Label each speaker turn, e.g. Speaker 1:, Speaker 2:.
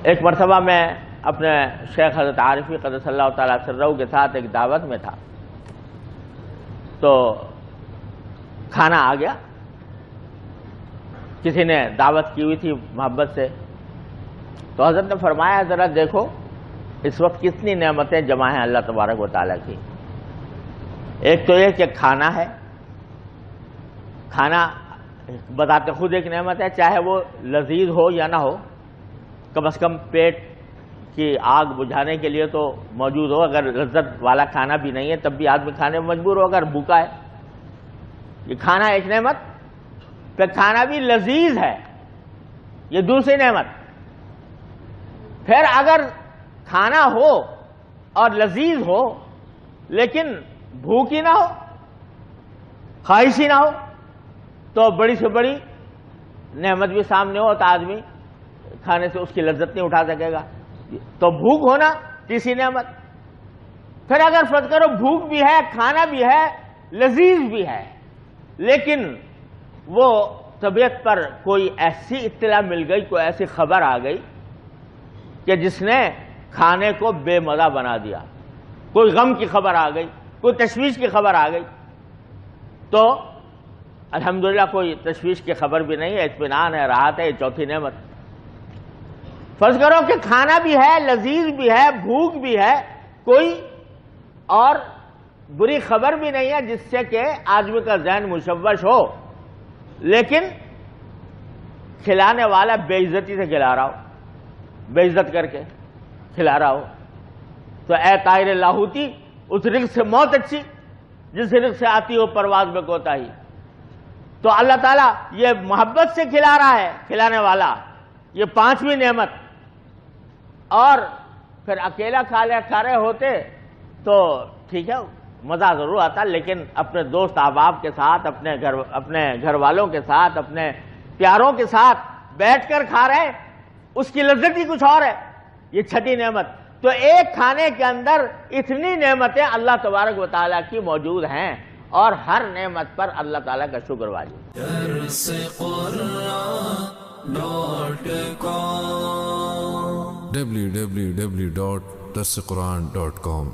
Speaker 1: ایک مرتبہ میں اپنے شیخ حضرت عارفی قدس اللہ تعالیٰ سرہ کے ساتھ ایک دعوت میں تھا، تو کھانا آ گیا، کسی نے دعوت کی ہوئی تھی محبت سے، تو حضرت نے فرمایا ذرا دیکھو اس وقت کتنی نعمتیں جمع ہیں اللہ تبارک و تعالیٰ کی۔ ایک تو یہ کہ کھانا ہے، کھانا بتاتے خود ایک نعمت ہے، چاہے وہ لذیذ ہو یا نہ ہو، کم از کم پیٹ کی آگ بجھانے کے لیے تو موجود ہو۔ اگر لذت والا کھانا بھی نہیں ہے تب بھی آدمی کھانے میں مجبور ہو اگر بھوکا ہے۔ یہ کھانا ایک نعمت، پھر کھانا بھی لذیذ ہے، یہ دوسری نعمت۔ پھر اگر کھانا ہو اور لذیذ ہو لیکن بھوک ہی نہ ہو، خواہش ہی نہ ہو، تو بڑی سے بڑی نعمت بھی سامنے ہو تو آدمی کھانے سے اس کی لذت نہیں اٹھا سکے گا۔ تو بھوک ہونا تیسری نعمت۔ پھر اگر فرض کرو بھوک بھی ہے، کھانا بھی ہے، لذیذ بھی ہے، لیکن وہ طبیعت پر کوئی ایسی اطلاع مل گئی، کوئی ایسی خبر آ گئی کہ جس نے کھانے کو بے مزہ بنا دیا، کوئی غم کی خبر آ گئی، کوئی تشویش کی خبر آ گئی، تو الحمدللہ کوئی تشویش کی خبر بھی نہیں ہے، اطمینان ہے، راحت ہے، یہ چوتھی نعمت۔ فرض کرو کہ کھانا بھی ہے، لذیذ بھی ہے، بھوک بھی ہے، کوئی اور بری خبر بھی نہیں ہے جس سے کہ آدمی کا ذہن مشوش ہو، لیکن کھلانے والا بے عزتی سے کھلا رہا ہو، بے عزت کر کے کھلا رہا ہو، تو اے طائر لاہوتی، اس رزق سے موت اچھی جس رزق سے آتی ہو پرواز میں کوتاہی۔ تو اللہ تعالیٰ یہ محبت سے کھلا رہا ہے، کھلانے والا، یہ پانچویں نعمت۔ اور پھر اکیلا کھا رہے ہوتے تو ٹھیک ہے مزہ ضرور آتا، لیکن اپنے دوست احباب کے ساتھ، اپنے گھر والوں کے ساتھ، اپنے پیاروں کے ساتھ بیٹھ کر کھا رہے، اس کی لذت ہی کچھ اور ہے۔ یہ چھٹی نعمت۔ تو ایک کھانے کے اندر اتنی نعمتیں اللہ تبارک و تعالیٰ کی موجود ہیں، اور ہر نعمت پر اللہ تعالیٰ کا شکر واجب۔
Speaker 2: www.darsequran.com